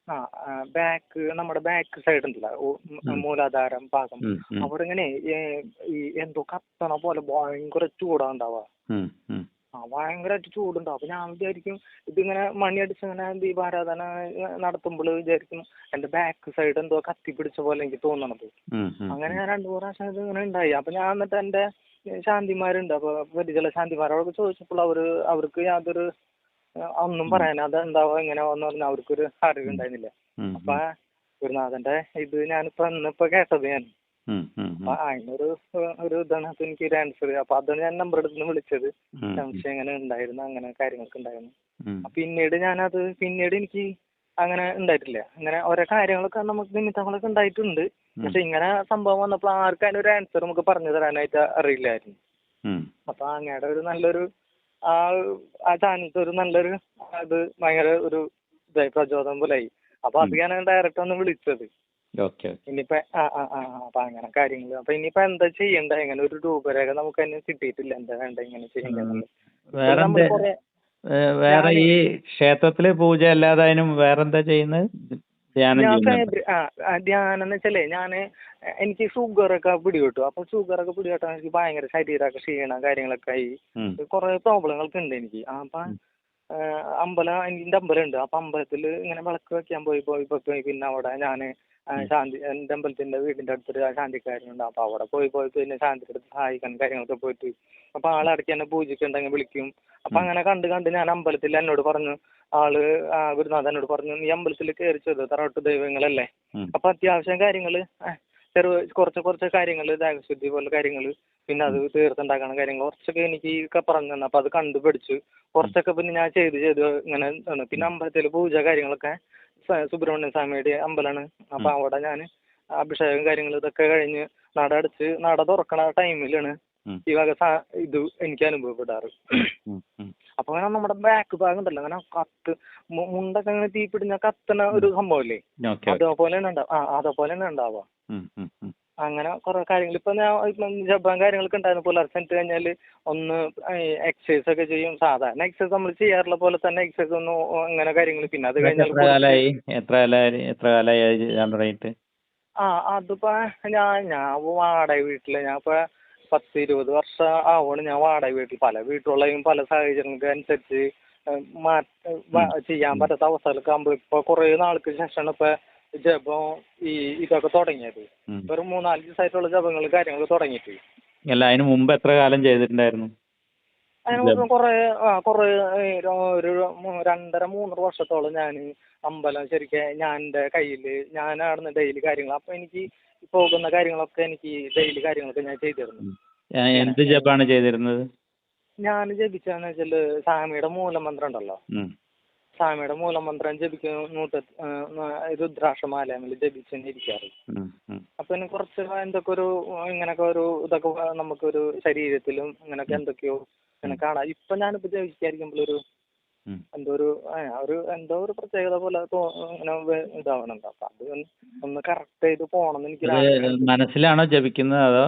ആ ബാക്ക് നമ്മുടെ back side ഉണ്ടല്ലോ മൂലാധാരം ഭാഗം അവിടെ ഇങ്ങനെ ഈ എന്തോ കത്തണ പോലെ ഭയങ്കര ചൂടാണ്ടാവുക. ഭയങ്കരമായിട്ട് ചൂടുണ്ടാവും. അപ്പൊ ഞാൻ വിചാരിക്കും ഇതിങ്ങനെ മണിയടിച്ച് ഇങ്ങനെ ദീപാരാധന നടത്തുമ്പോൾ വിചാരിക്കും എന്റെ ബാക്ക് സൈഡ് എന്തോ കത്തിപ്പിടിച്ച പോലെ എനിക്ക് തോന്നണത്. അങ്ങനെ ഞാൻ 2-3 പ്രാവശ്യം ഇത് ഇങ്ങനെ ഉണ്ടായി. അപ്പൊ ഞാൻ എന്നിട്ട് എന്റെ ശാന്തിമാരുണ്ട്, അപ്പൊ പരിചയ ശാന്തിമാരോടൊക്കെ ചോദിച്ചപ്പോൾ അവർക്ക് യാതൊരു ഒന്നും പറയാൻ അതെന്താവോ എങ്ങനെയാവോന്ന് പറഞ്ഞാൽ അവർക്കൊരു അറിവുണ്ടായിരുന്നില്ല. അപ്പൊ ഗുരുനാഥന്റെ ഇത് ഞാനിപ്പോ ഇന്നിപ്പോ കേട്ടത് ഞാൻ. അപ്പൊ അതിനൊരു ഇതാണ് അപ്പൊ എനിക്കൊരു ആൻസർ. അപ്പൊ അതാണ് ഞാൻ നമ്പർ എടുത്ത് വിളിച്ചത്. സംശയം എങ്ങനെ ഉണ്ടായിരുന്നു, അങ്ങനെ കാര്യങ്ങളൊക്കെ ഉണ്ടായിരുന്നു. പിന്നീട് എനിക്ക് അങ്ങനെ ഉണ്ടായിട്ടില്ല. അങ്ങനെ ഓരോ കാര്യങ്ങളൊക്കെ നമുക്ക് നിമിത്തങ്ങളൊക്കെ ഉണ്ടായിട്ടുണ്ട്. പക്ഷെ ഇങ്ങനെ സംഭവം വന്നപ്പോൾ ആർക്കും അതിനൊരു ആൻസർ നമുക്ക് പറഞ്ഞു തരാനായിട്ട് അറിയില്ലായിരുന്നു. അപ്പൊ അങ്ങയുടെ ഒരു നല്ലൊരു ആ ചാനൽസ് ഒരു നല്ലൊരു അത് ഭയങ്കര ഒരു ഇതായി പ്രചോദനം പോലായി. അപ്പൊ അത് ഞാൻ ഡയറക്റ്റ് ഒന്ന് വിളിച്ചത്. ഇനിയിപ്പോ അപ്പൊ അങ്ങനെ കാര്യങ്ങള്. അപ്പൊ ഇനിയിപ്പോ എന്താ ചെയ്യണ്ട, എങ്ങനെ ഒരു രൂപരേഖ നമുക്ക് തന്നെ കിട്ടിയിട്ടില്ല, എന്താ വേണ്ട ഇങ്ങനെ ചെയ്യേണ്ടത്. വേറെ ഈ ക്ഷേത്രത്തില് പൂജ അല്ലാതെ അതിനും വേറെന്താ ചെയ്യുന്നത്? ധ്യാനം എന്ന് വെച്ചാലേ എനിക്ക് ഷുഗറൊക്കെ പിടിപെട്ടു. അപ്പൊ ഷുഗറൊക്കെ പിടിപെട്ടാൽ എനിക്ക് ഭയങ്കര ശരീരമൊക്കെ ക്ഷീണം കാര്യങ്ങളൊക്കെ ആയി. കുറെ പ്രോബ്ലങ്ങളൊക്കെ ഉണ്ട് എനിക്ക്. അപ്പൊ എന്റെ അമ്പലമുണ്ട്. അപ്പൊ അമ്പലത്തില് ഇങ്ങനെ വിളക്ക് വെക്കാൻ പോയി പിന്നെ അവിടെ ഞാന് എന്റെ അമ്പലത്തിന്റെ വീടിന്റെ അടുത്തൊരു ശാന്തിക്കാരനുണ്ട്. അപ്പൊ അവിടെ പോയി പിന്നെ ശാന്തിയുടെ അടുത്ത് സഹായിക്കാൻ കാര്യങ്ങളൊക്കെ പോയിട്ട് അപ്പൊ ആളിടയ്ക്ക് എന്നെ പൂജയ്ക്കുണ്ടെങ്കിൽ വിളിക്കും. അപ്പൊ അങ്ങനെ കണ്ട് ഞാൻ അമ്പലത്തിൽ എന്നോട് പറഞ്ഞു, ഗുരുനാഥൻ എന്നോട് പറഞ്ഞു, നീ അമ്പലത്തിൽ കയറി ചെയ്തു തറോട്ട് ദൈവങ്ങളല്ലേ, അപ്പൊ അത്യാവശ്യം കാര്യങ്ങള് കുറച്ച് കാര്യങ്ങള് ദേഹശുദ്ധി പോലെ കാര്യങ്ങള് പിന്നെ അത് തീർത്തുണ്ടാക്കണ കാര്യങ്ങൾ കുറച്ചൊക്കെ എനിക്ക് പറഞ്ഞു തന്നെ. അപ്പൊ അത് കണ്ടുപിടിച്ചു കുറച്ചൊക്കെ പിന്നെ ഞാൻ ചെയ്ത് ഇങ്ങനെ പിന്നെ അമ്പലത്തില് പൂജ കാര്യങ്ങളൊക്കെ സുബ്രഹ്മണ്യ സ്വാമിയുടെ അമ്പലമാണ്. അപ്പൊ അവിടെ ഞാൻ അഭിഷേകം കാര്യങ്ങൾ ഇതൊക്കെ കഴിഞ്ഞ് നട തുറക്കണ ടൈമിലാണ് ഈ വക ഇത് എനിക്ക് അനുഭവപ്പെടാറ്. അപ്പൊ അങ്ങനെ നമ്മുടെ ബാക്ക് ഭാഗം ഉണ്ടല്ലോ അങ്ങനെ മുണ്ടൊക്കെ അങ്ങനെ തീപ്പിടിഞ്ഞ കത്തണ ഒരു സംഭവമില്ലേ, അതേപോലെ തന്നെ ഉണ്ടാവുക. അങ്ങനെ കുറെ കാര്യങ്ങൾ ഇപ്പൊ ഞാൻ ജപ്പാൻ കാര്യങ്ങളൊക്കെ ഉണ്ടായിരുന്നു. പുലർച്ചെ കഴിഞ്ഞാല് ഒന്ന് എക്സസൈസ് ഒക്കെ ചെയ്യും. സാധാരണ എക്സസൈസ് നമ്മൾ ചെയ്യാറുള്ള പോലെ തന്നെ എക്സസൈസ് ഒന്നും അങ്ങനെ കാര്യങ്ങൾ. പിന്നെ അത് കഴിഞ്ഞാൽ എത്ര കാലമായി? അതിപ്പോ ഞാൻ വാടക വീട്ടില് ഞാനിപ്പോ 10-20 വർഷം ആവുകയാണ് ഞാൻ വാടക വീട്ടിൽ. പല വീട്ടുകളെയും പല സാഹചര്യങ്ങൾക്ക് അനുസരിച്ച് ചെയ്യാൻ പറ്റാത്ത അവസ്ഥകളൊക്കെ ആകുമ്പോൾ ഇപ്പൊ കുറെ നാൾക്ക് ശേഷമാണ് ഇപ്പൊ ജപം ഇതൊക്കെ തുടങ്ങിയത്. ഒരു 3-4 ദിവസമായിട്ടുള്ള ജപങ്ങൾ കാര്യങ്ങൾ തുടങ്ങിയിട്ട്. അല്ല, അതിന് മുമ്പ് എത്ര കാലം ചെയ്തിട്ടുണ്ടായിരുന്നു? അതിന് കുറെ ഒരു 2.5-3 വർഷത്തോളം ഞാൻ അമ്പലം ശരിക്കും എന്റെ കയ്യില് ഞാനാണ് ഡെയിലി കാര്യങ്ങൾ. അപ്പൊ എനിക്ക് പോകുന്ന കാര്യങ്ങളൊക്കെ എനിക്ക് ഡെയിലി കാര്യങ്ങളൊക്കെ ഞാൻ ചെയ്തിരുന്നു. എന്ത് ജപാണ് ചെയ്തിരുന്നത്? ഞാൻ ജപിച്ചാന്ന് വെച്ചാല് സ്വാമിയുടെ മൂലമന്ത്രം ഉണ്ടല്ലോ, സ്വാമിയുടെ മൂലമന്ത്രം ജപിക്കുന്ന രുദ്രാക്ഷമാലയിൽ ജപിച്ചെന്നെ ഇരിക്കാറ്. അപ്പൊ എനിക്ക് കുറച്ച് എന്തൊക്കെ ഒരു ഇങ്ങനൊക്കെ ഒരു ഇതൊക്കെ നമുക്കൊരു ശരീരത്തിലും ഇങ്ങനൊക്കെ എന്തൊക്കെയോ ഇങ്ങനെ കാണാം. ഇപ്പൊ ഞാനിപ്പോ ജപിക്കാതിരിക്കുമ്പോഴൊരു എന്തോ ഒരു പ്രത്യേകത പോലെ ഇങ്ങനെ ഇതാവണുണ്ട്. അപ്പൊ അത് ഒന്ന് കറക്റ്റ് ചെയ്ത് പോണം എനിക്ക്. മനസ്സിലാണോ ജപിക്കുന്നത് അതോ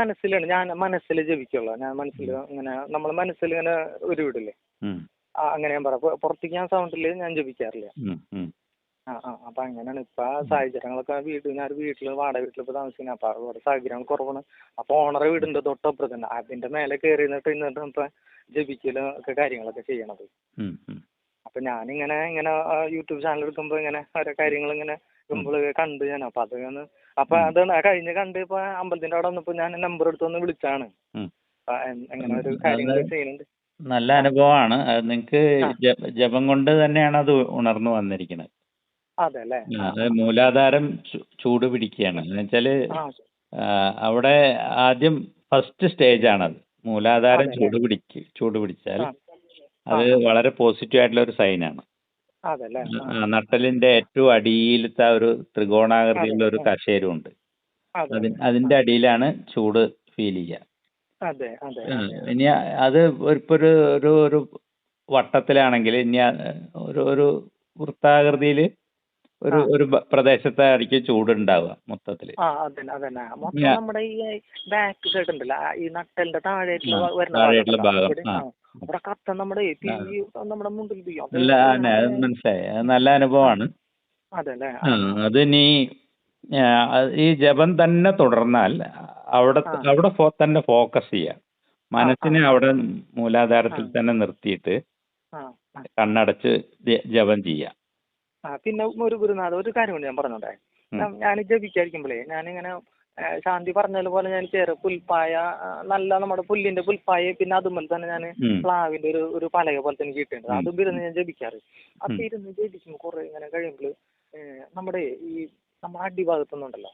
മനസ്സിലാണ്? ഞാൻ മനസ്സിൽ ജപിക്കുള്ളൂ. ഞാൻ മനസ്സിൽ ഇങ്ങനെ നമ്മൾ മനസ്സിൽ ഇങ്ങനെ ഉരുവിടില്ലേ, അങ്ങനെ ഞാൻ പറയാം. പുറത്തേക്ക് ഞാൻ സൗണ്ടില് ഞാൻ ജപിക്കാറില്ല. അപ്പൊ അങ്ങനെയാണ് ഇപ്പൊ സാഹചര്യങ്ങളൊക്കെ. ഞാൻ വീട്ടില് വാടക വീട്ടിൽ ഇപ്പൊ താമസിക്കുന്നത്. അപ്പൊ അവിടെ സാഹചര്യങ്ങൾ കുറവാണ്. അപ്പൊ ഓണറെ വീടിന്റെ തൊട്ടപ്പുറത്ത് തന്നെ അതിന്റെ മേലെ കയറി നിന്നിട്ട് ഇപ്പൊ ജപിക്കലും ഒക്കെ കാര്യങ്ങളൊക്കെ ചെയ്യണത്. അപ്പൊ ഞാനിങ്ങനെ യൂട്യൂബ് ചാനൽ എടുക്കുമ്പോ ഇങ്ങനെ ഓരോ കാര്യങ്ങൾ ഇങ്ങനെ കണ്ടു ഞാൻ. അപ്പൊ അതാണ് കഴിഞ്ഞ് കണ്ട് ഇപ്പൊ അമ്പലത്തിന്റെ അവിടെ വന്നപ്പോ ഞാൻ നമ്പർ എടുത്തൊന്ന് വിളിച്ചാണ്. എങ്ങനെ ഒരു കാര്യങ്ങൾ ചെയ്യുന്നുണ്ട്. നല്ല അനുഭവമാണ്. അത് നിങ്ങൾക്ക് ജപം കൊണ്ട് തന്നെയാണ് അത് ഉണർന്നു വന്നിരിക്കുന്നത്. അതെ അല്ലേ? മൂലാധാരം ചൂട് പിടിക്കുകയാണ്. എന്ന് വെച്ചാല് അവിടെ ആദ്യം ഫസ്റ്റ് സ്റ്റേജ് ആണത്. മൂലാധാരം ചൂട് പിടിച്ചാൽ അത് വളരെ പോസിറ്റീവ് ആയിട്ടുള്ള ഒരു സൈനാണ്. നട്ടലിന്റെ ഏറ്റവും അടിയിലത്തെ ഒരു ത്രികോണാകൃതിയുള്ള ഒരു കശേരുണ്ട്. അതിന്റെ അടിയിലാണ് ചൂട് ഫീൽ ചെയ്യുക. ഇനി അത് ഇപ്പൊ ഒരു വട്ടത്തിലാണെങ്കിൽ ഇനി ഒരു വൃത്താകൃതിയിൽ ഒരു പ്രദേശത്തായിരിക്കും ചൂടുണ്ടാവുക മൊത്തത്തില്. നമ്മുടെ ഈ ബാക്ക് സൈഡ് ഉണ്ടല്ലോ, ഈ നട്ടലിന്റെ താഴെയുള്ള ഭാഗം അവിടെ കത്ത നമ്മുടെ മുണ്ടിൽ മനസ്സിലായി. അത് നല്ല അനുഭവമാണ്. അതെല്ലേ. അത് ഇനി ഈ ജപം തന്നെ തുടർന്നാൽ അവിടെ തന്നെ ഫോക്കസ് ചെയ്യാം. മനസ്സിനെ അവിടെ മൂലാധാരത്തിൽ തന്നെ നിർത്തിയിട്ട് കണ്ണടച്ച് ജപം ചെയ്യാം. പിന്നെ ഒരു ഗുരുനാഥ ഒരു കാര്യം കൊണ്ട് ഞാൻ പറഞ്ഞോട്ടെ. ഞാൻ ജപിക്കാതിരിക്കുമ്പോഴേ ഞാനിങ്ങനെ ശാന്തി പറഞ്ഞതുപോലെ ഞാൻ പുൽപ്പായ നല്ല നമ്മുടെ പുല്ലിന്റെ പുൽപ്പായ, പിന്നെ അതുപോലെ തന്നെ ഞാൻ പ്ലാവിന്റെ ഒരു പലക പോലെ തന്നെ കിട്ടുന്നുണ്ട്. അതും ഇരുന്ന് ഞാൻ ജപിക്കാറ്. അപ്പൊ ഇരുന്ന് ജപിക്കുമ്പോൾ കുറെ ഇങ്ങനെ കഴിയുമ്പോൾ നമ്മുടെ നമ്മുടെ അടിഭാഗത്തൊന്നുണ്ടല്ലോ,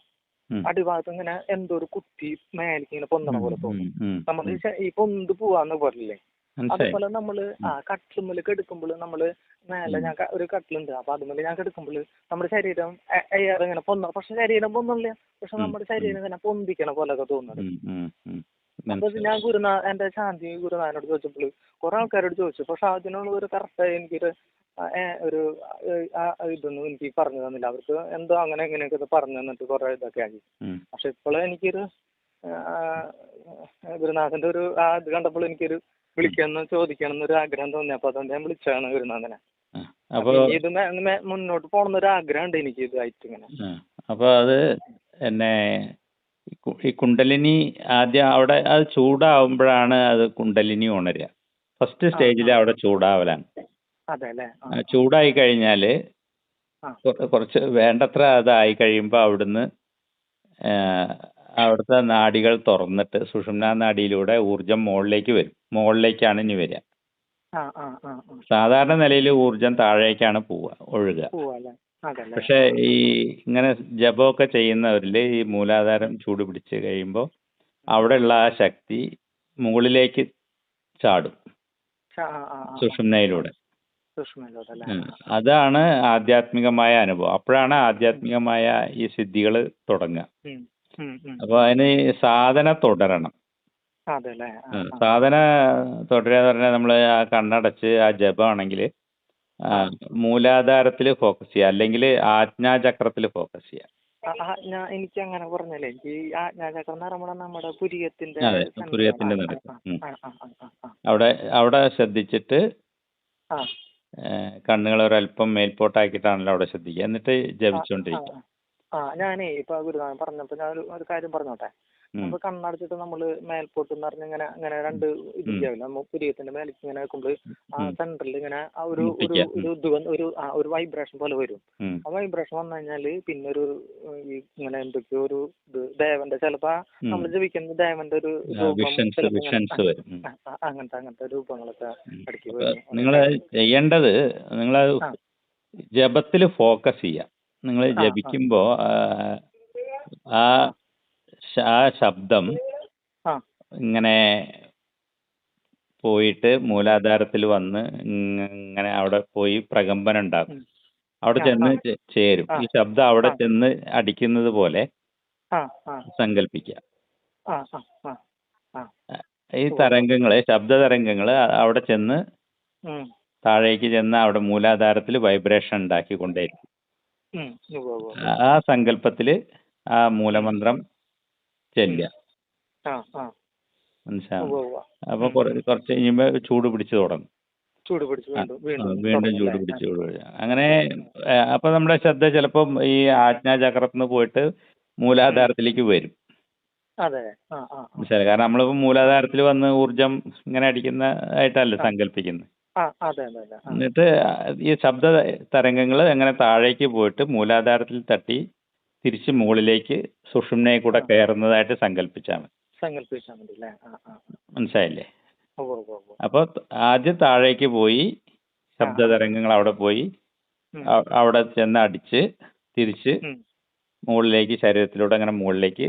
അടിഭാഗത്ത് ഇങ്ങനെ എന്തോ ഒരു കുത്തി മേലേക്ക് ഇങ്ങനെ പൊന്തണ പോലെ തോന്നും. നമ്മൾ ഈ പൊന്ത് പോവാന്ന് പോലില്ലേ, അതുപോലെ നമ്മള് കട്ടിലുമ്മല് കെടുക്കുമ്പോൾ നമ്മള് മേലെ ഞാൻ ഒരു കട്ടിലുണ്ട്, അപ്പൊ അതുപോലെ ഞാൻ കെടുക്കുമ്പോൾ നമ്മുടെ ശരീരം എയർ ഇങ്ങനെ പൊന്നണം, പക്ഷെ ശരീരം പൊന്നില്ല, പക്ഷെ നമ്മുടെ ശരീരം ഇങ്ങനെ പൊന്തിക്കണ പോലൊക്കെ തോന്നുന്നത്. അപ്പൊ ഞാൻ എന്റെ ശാന്തി ഗുരുനാഥനോട് ചോദിച്ചപ്പോൾ കുറെ ആൾക്കാരോട് ചോദിച്ചു, പക്ഷെ അതിനുള്ള ഒരു കറക്റ്റായി എനിക്കൊരു ഇതൊന്നും എനിക്ക് പറഞ്ഞു തന്നില്ല. അവർക്ക് എന്തോ അങ്ങനെ എങ്ങനെയൊക്കെ പറഞ്ഞു തന്നിട്ട് കുറെ ഇതൊക്കെ ആക്കി. പക്ഷെ ഇപ്പോഴും എനിക്കൊരു ഗുരുനാഥന്റെ ഒരു ഇത് കണ്ടപ്പോൾ എനിക്കൊരു വിളിക്കണം ചോദിക്കണം എന്നൊരു ആഗ്രഹം തോന്നി. അപ്പൊ അതുകൊണ്ട് ഞാൻ വിളിച്ചാണ് ഗുരുനാഥനെ. ഇത് മുന്നോട്ട് പോകണമെന്നൊരു ആഗ്രഹം ഉണ്ട് എനിക്ക് ഇതായിട്ട് ഇങ്ങനെ. അപ്പൊ അത് എന്നെ ഈ കുണ്ടലിനി ആദ്യം അവിടെ അത് ചൂടാവുമ്പോഴാണ് അത് കുണ്ടലിനി ഉണരുക. ഫസ്റ്റ് സ്റ്റേജിൽ അവിടെ ചൂടാവലാണ്. ചൂടായി കഴിഞ്ഞാൽ കുറച്ച് വേണ്ടത്ര അതായി കഴിയുമ്പോൾ അവിടുന്ന് അവിടുത്തെ നാഡികൾ തുറന്നിട്ട് സുഷുമ്നാ നാഡിയിലൂടെ ഊർജം മുകളിലേക്കാണ് ഇനി വരിക. സാധാരണ നിലയിൽ ഊർജം താഴേക്കാണ് ഒഴുകുക. പക്ഷെ ഈ ഇങ്ങനെ ജപമൊക്കെ ചെയ്യുന്നവരിൽ ഈ മൂലാധാരം ചൂട് പിടിച്ച് കഴിയുമ്പോൾ അവിടെയുള്ള ആ ശക്തി മുകളിലേക്ക് ചാടും സുഷുമ്നയിലൂടെ. അതാണ് ആധ്യാത്മികമായ അനുഭവം. അപ്പോഴാണ് ആധ്യാത്മികമായ ഈ സിദ്ധികൾ തുടങ്ങുക. അപ്പൊ അതിന് സാധന തുടരണം. സാധന തുടരുക എന്ന് പറഞ്ഞാൽ നമ്മൾ ആ കണ്ണടച്ച് ആ ജപമാണെങ്കിൽ മൂലാധാരത്തിൽ ഫോക്കസ് ചെയ്യുക, അല്ലെങ്കിൽ ആജ്ഞാചക്രത്തിൽ ഫോക്കസ് ചെയ്യുക. എനിക്ക് അങ്ങനെ പറഞ്ഞല്ലേ, എനിക്ക് ആജ്ഞാചക്രം എന്ന് പറയുമ്പോൾ നമ്മുടെ പുരികത്തിന്റെ നടക്കും. അവിടെ ശ്രദ്ധിച്ചിട്ട് കണ്ണുകൾ ഒരല്പം മേൽപോട്ടാക്കിയിട്ടാണല്ലോ അവിടെ ശ്രദ്ധിക്കുക, എന്നിട്ട് ജപിച്ചുകൊണ്ടിരിക്കുക. ഞാനേ ഇപ്പൊ ഗുരുനാഥൻ പറഞ്ഞപ്പോ ഞാൻ ഒരു കാര്യം പറഞ്ഞോട്ടെ. നമ്മൾ കണ്ണടച്ചിട്ട് നമ്മള് മേൽപോട്ട് എന്ന് പറഞ്ഞ ഇങ്ങനെ രണ്ട് ഇതില്ല, പുരികത്തിന്റെ മേലേക്ക് ഇങ്ങനെ വെക്കുമ്പോൾ ആ സെന്ററിൽ ഇങ്ങനെ ഒരു വൈബ്രേഷൻ പോലെ വരും. ആ വൈബ്രേഷൻ വന്നു കഴിഞ്ഞാല് പിന്നെ ഇങ്ങനെ എന്തൊക്കെയോ ഒരു ദേവന്റെ ചിലപ്പോ നമ്മൾ ജപിക്കുന്ന ദേവന്റെ ഒരു അങ്ങനത്തെ രൂപങ്ങളൊക്കെ അടിച്ചു. നിങ്ങൾ ചെയ്യേണ്ടത് നിങ്ങൾ ജപത്തിൽ ഫോക്കസ് ചെയ്യുക. നിങ്ങൾ ജപിക്കുമ്പോൾ ആ ശബ്ദം ഇങ്ങനെ പോയിട്ട് മൂലാധാരത്തിൽ വന്ന് ഇങ്ങനെ അവിടെ പോയി പ്രകമ്പനം ഉണ്ടാക്കും. അവിടെ ചെന്ന് ചേരും. ഈ ശബ്ദം അവിടെ ചെന്ന് അടിക്കുന്നത് പോലെ സങ്കല്പിക്കുക. ഈ ശബ്ദ തരംഗങ്ങൾ അവിടെ ചെന്ന് താഴേക്ക് ചെന്ന് അവിടെ മൂലാധാരത്തിൽ വൈബ്രേഷൻ ഉണ്ടാക്കിക്കൊണ്ടേയിരിക്കും. ആ സങ്കല്പത്തിൽ ആ മൂലമന്ത്രം ചെല്ലുക. മനസ്സിലാവും? അപ്പൊ കുറച്ച് കഴിയുമ്പോ ചൂട് പിടിച്ചു തുടങ്ങും. വീണ്ടും ചൂട് പിടിച്ചു അങ്ങനെ. അപ്പൊ നമ്മുടെ ശ്രദ്ധ ചിലപ്പം ഈ ആജ്ഞാചക്രത്തിന് പോയിട്ട് മൂലാധാരത്തിലേക്ക് വരും. മനസ്സിലായി? കാരണം നമ്മളിപ്പോ മൂലാധാരത്തിൽ വന്ന് ഊർജം ഇങ്ങനെ അടിക്കുന്നതായിട്ടല്ല സങ്കല്പിക്കുന്നത്. എന്നിട്ട് ഈ ശബ്ദ തരംഗങ്ങൾ എങ്ങനെ താഴേക്ക് പോയിട്ട് മൂലാധാരത്തിൽ തട്ടി തിരിച്ച് മുകളിലേക്ക് സുഷുമ്നയെ കൂടെ കയറുന്നതായിട്ട് സങ്കല്പിച്ചാൽ മതി. മനസ്സിലായില്ലേ? അപ്പൊ ആദ്യം താഴേക്ക് പോയി ശബ്ദ തരംഗങ്ങൾ അവിടെ പോയി അവിടെ ചെന്ന് അടിച്ച് തിരിച്ച് മുകളിലേക്ക് ശരീരത്തിലൂടെ അങ്ങനെ മുകളിലേക്ക്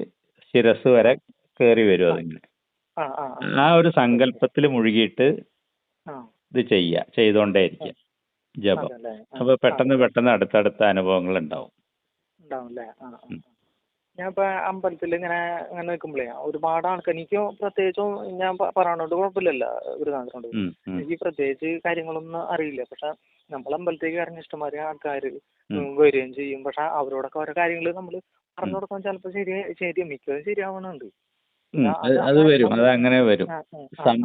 ശിരസ് വരെ കയറി വരും. അതിങ്ങനെ ആ ഒരു സങ്കല്പത്തിൽ മുഴുകിയിട്ട് ഇത് ചെയ്തോണ്ടേയിരിക്കുക ജപം. അപ്പൊ പെട്ടെന്ന് അടുത്തടുത്ത അനുഭവങ്ങൾ ഉണ്ടാവും. ഞാൻ ഇപ്പൊ അമ്പലത്തിൽ ഇങ്ങനെ നിൽക്കുമ്പോഴേ ഒരുപാട് ആൾക്കാർ, എനിക്ക് പ്രത്യേകിച്ചും ഞാൻ പറയണോണ്ട് കുഴപ്പമില്ലല്ലോ ഗുരുനാഥനോട്, എനിക്ക് പ്രത്യേകിച്ച് കാര്യങ്ങളൊന്നും അറിയില്ല. പക്ഷെ നമ്മൾ അമ്പലത്തേക്ക് ഇറങ്ങി ഇഷ്ടംമാതിരി ആൾക്കാർ വരികയും ചെയ്യും. പക്ഷെ അവരോടൊക്കെ ഓരോ കാര്യങ്ങൾ നമ്മൾ പറഞ്ഞു കൊടുക്കാൻ ചിലപ്പോൾ ശരി മിക്കതും ശരിയാവണുണ്ട്. അത് വരും, അത് അങ്ങനെ വരും.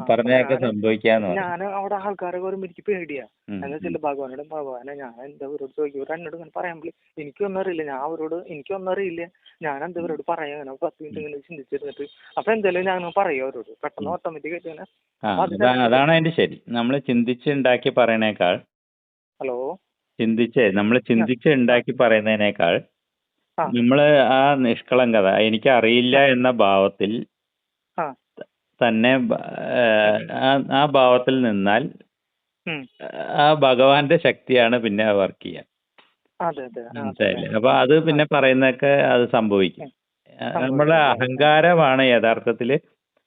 പറഞ്ഞൊക്കെ സംഭവിക്കാന്ന് പറയും. ഞാൻ അവിടെ ആൾക്കാരൊക്കെ വരുമ്പോ എനിക്ക് പേടിയാ. എന്താ വെച്ചാൽ ഭഗവാനെ ഞാൻ എന്താ അവരോട് ചോദിക്കും, എന്നോട് ഇങ്ങനെ പറയാൻ എനിക്കൊന്നും അറിയില്ല, ഞാൻ അവരോട് എനിക്കൊന്നും അറിയില്ല, ഞാൻ എന്താ അവരോട് പറയാ, അങ്ങനെ 10 മിനിറ്റ് ഇങ്ങനെ ചിന്തിച്ചിരുന്നിട്ട് അപ്പൊ എന്തായാലും ഞാൻ പറയും അവരോട് പെട്ടെന്ന് ഓട്ടോമാറ്റിക് ആയിട്ട് ഇങ്ങനെ. അതാണ് അതിന്റെ ശരി. നമ്മൾ ചിന്തിച്ച് ഉണ്ടാക്കി പറയണേക്കാൾ ഹലോ നമ്മൾ ചിന്തിച്ച് ഉണ്ടാക്കി പറയുന്നതിനേക്കാൾ നമ്മള് ആ നിഷ്കളങ്കത എനിക്കറിയില്ല എന്ന ഭാവത്തിൽ തന്നെ ആ ഭാവത്തിൽ നിന്നാൽ ആ ഭഗവാന്റെ ശക്തിയാണ് പിന്നെ വർക്ക് ചെയ്യുക. മനസ്സിലായില്ലേ? അപ്പൊ അത് പിന്നെ പറയുന്നതൊക്കെ അത് സംഭവിക്കും. നമ്മുടെ അഹങ്കാരമാണ് യഥാർത്ഥത്തിൽ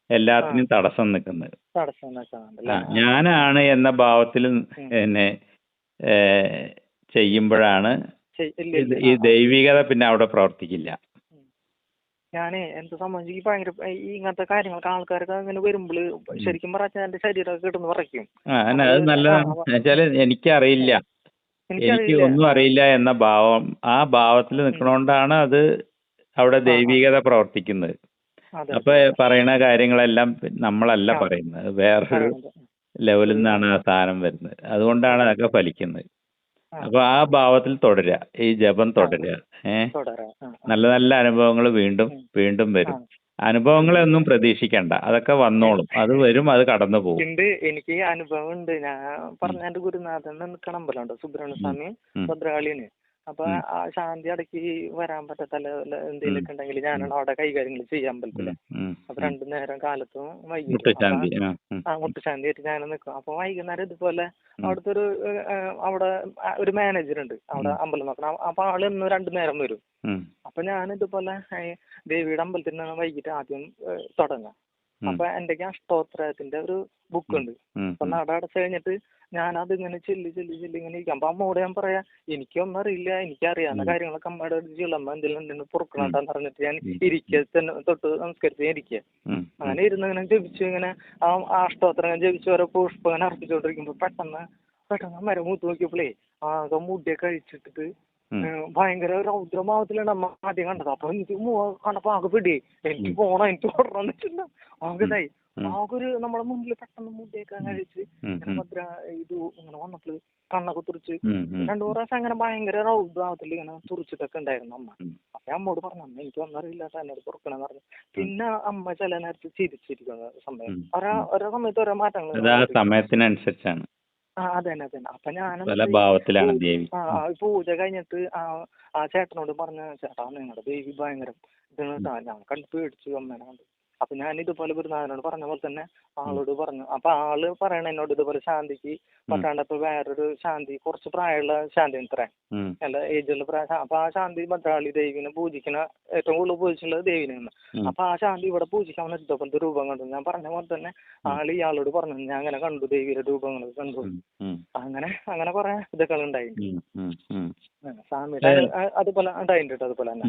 എല്ലാത്തിനും തടസ്സം നിൽക്കുന്നത്. ഞാനാണ് എന്ന ഭാവത്തിൽ പിന്നെ ചെയ്യുമ്പോഴാണ് ഈ ദൈവികത പിന്നെ അവിടെ പ്രവർത്തിക്കില്ല. ഞാനേ എന്താ സംബന്ധിച്ച് ഈ ഭയങ്കര ഈ ഇങ്ങനത്തെ കാര്യങ്ങൾക്ക് ആൾക്കാർക്ക് അങ്ങനെ വരുമ്പോള് ശരിക്കും പറഞ്ഞാൽ എന്റെ ശരീരമൊക്കെ കിടന്ന് പറയ്ക്കും. അത് നല്ലതാണ്. വെച്ചാല് എനിക്കറിയില്ല, എനിക്ക് ഒന്നും അറിയില്ല എന്ന ഭാവം, ആ ഭാവത്തിൽ നിൽക്കണോണ്ടാണ് അത് അവിടെ ദൈവികത പ്രവർത്തിക്കുന്നത്. അപ്പൊ പറയണ കാര്യങ്ങളെല്ലാം നമ്മളല്ല പറയുന്നത്, വേറൊരു ലെവലിൽ നിന്നാണ് ആ സാധനം വരുന്നത്. അതുകൊണ്ടാണ് അതൊക്കെ ഫലിക്കുന്നത്. അപ്പൊ ആ ഭാവത്തിൽ തുടരുക, ഈ ജപം തുടരുക. നല്ല നല്ല അനുഭവങ്ങൾ വീണ്ടും വീണ്ടും വരും. അനുഭവങ്ങളൊന്നും പ്രതീക്ഷിക്കണ്ട, അതൊക്കെ വന്നോളും. അത് വരും, അത് കടന്നു പോകും. എനിക്ക് അനുഭവം ഉണ്ട്. ഞാൻ പറഞ്ഞ എന്റെ ഗുരുനാഥൻ നിൽക്കണ അമ്പലമുണ്ട്, സുബ്രഹ്മണ്യ സ്വാമി ഭദ്രകാളിന്. അപ്പൊ ആ ശാന്തി ഇടയ്ക്ക് വരാൻ പറ്റത്തല്ല എന്തെങ്കിലുമൊക്കെ ഉണ്ടെങ്കിൽ ഞാനാണ് അവിടെ കൈകാര്യങ്ങൾ ചെയ്യാൻ അമ്പലത്തില്. അപ്പൊ 2 നേരം കാലത്തും വൈകിട്ടും മുട്ടുശാന്തി ആയിട്ട് ഞാൻ നിൽക്കും. അപ്പൊ വൈകുന്നേരം ഇതുപോലെ അവിടുത്തെ അവിടെ ഒരു മാനേജർ ഉണ്ട് അവിടെ അമ്പലം നോക്കണം. അപ്പൊ ആള് ഇന്ന് 2 നേരം വരും. അപ്പൊ ഞാൻ ഇതുപോലെ ദേവിയുടെ അമ്പലത്തിൽ നിന്നാണ് വൈകിട്ട് ആദ്യം തുടങ്ങാം. അപ്പൊ എന്റെ അഷ്ടോത്തരത്തിന്റെ ഒരു ബുക്ക് ഉണ്ട്. അപ്പൊ നട അടച്ചു കഴിഞ്ഞിട്ട് ഞാൻ അതിങ്ങനെ ചെല്ലി ഇങ്ങനെ ഇരിക്കാം. അപ്പൊ അമ്മയോട് ഞാൻ പറയാ, എനിക്കൊന്നും അറിയില്ല, എനിക്കറിയാവുന്ന കാര്യങ്ങളൊക്കെ അമ്മയുടെ ചെല്ലുമ്പോ എന്തെങ്കിലും പൊറുക്കണോട്ടാന്ന് പറഞ്ഞിട്ട് ഞാൻ ഇരിക്കുക തന്നെ, തൊട്ട് നമസ്കരിച്ച് ഞാൻ ഇരിക്കുക. അങ്ങനെ ഇരുന്ന് ഇങ്ങനെ ജപിച്ചു, ഇങ്ങനെ ആ അഷ്ടോത്തരം ജപിച്ച് ഓരോ പുഷ്പം ഇങ്ങനെ അർപ്പിച്ചോണ്ടിരിക്കുമ്പോ പെട്ടെന്ന് മരം മൂത്ത് നോക്കിയപ്പോഴേ ആകെ മുടിയൊക്കെ കഴിച്ചിട്ടിട്ട് ഭയങ്കര രൗദ്രഭാവത്തിലാണ് അമ്മ ആദ്യം കണ്ടത്. അപ്പൊ എനിക്ക് കണ്ടപ്പോ ആകെ പിടി, എനിക്ക് പോണം, എനിക്ക് ഓടണം വെച്ചിട്ടുണ്ട. ആകെതായി ആകൊരു നമ്മളെ മുന്നിൽ പെട്ടെന്ന് മുടിയൊക്കെ കഴിച്ച് ഭദ്ര ഇത് ഇങ്ങനെ വന്നപ്പോൾ കണ്ണൊക്കെ തുറിച്ച് 2 പ്രാവശ്യം അങ്ങനെ ഭയങ്കര രൗദ്രഭാവത്തിൽ ഇങ്ങനെ തുറിച്ചിട്ടൊക്കെ ഉണ്ടായിരുന്നു അമ്മ. അപ്പൊ അമ്മോട് പറഞ്ഞു, അമ്മ എനിക്ക് ഒന്നും അറിയില്ല, എന്നോട് പൊറുക്കണെന്ന് പറഞ്ഞു. പിന്നെ അമ്മ ചില നേരത്ത് ചിരിച്ചിരിക്കുന്ന സമയം, ഓരോ സമയത്ത് ഓരോ മാറ്റങ്ങൾ സമയത്തിനനുസരിച്ചാണ്. അതന്നെ. അപ്പൊ ഞാൻ പൂജ കഴിഞ്ഞിട്ട് ആ ചേട്ടനോട് പറഞ്ഞ, ചേട്ടാ നിങ്ങളുടെ ദേവി ഭയങ്കരം ഞാൻ കണ്ടു പേടിച്ചു അമ്മേനെ. അപ്പൊ ഞാൻ ഇതുപോലെ ഗുരുനാഥനോട് പറഞ്ഞ പോലെ തന്നെ ആളോട് പറഞ്ഞു. അപ്പൊ ആള് പറയണ എന്നോട് ഇതുപോലെ ശാന്തിക്ക് പറ്റാണ്ടപ്പോ വേറൊരു ശാന്തി, കുറച്ച് പ്രായമുള്ള ശാന്തി ഇത്ര അല്ല ഏജുള്ള പ്രായം. അപ്പൊ ആ ശാന്തി ഭദ്രകാളി ദേവിനെ പൂജിക്കുന്ന ഏറ്റവും കൂടുതൽ പൂജിച്ചുള്ളത് ദേവിനെയാണ്. അപ്പൊ ആ ശാന്തി ഇവിടെ പൂജിക്കാൻ ഇതുപോലത്തെ രൂപം കണ്ടു. ഞാൻ പറഞ്ഞ പോലെ തന്നെ ആള് ഇയാളോട് പറഞ്ഞു, ഞാൻ അങ്ങനെ കണ്ടു, ദേവിയുടെ രൂപങ്ങൾ കണ്ടു. അങ്ങനെ കുറെ ഇതൊക്കെ ഉണ്ടായിട്ടുണ്ട്. സ്വാമിയുടെ അതുപോലെ ഉണ്ടായിട്ടുണ്ട് അതുപോലെ തന്നെ.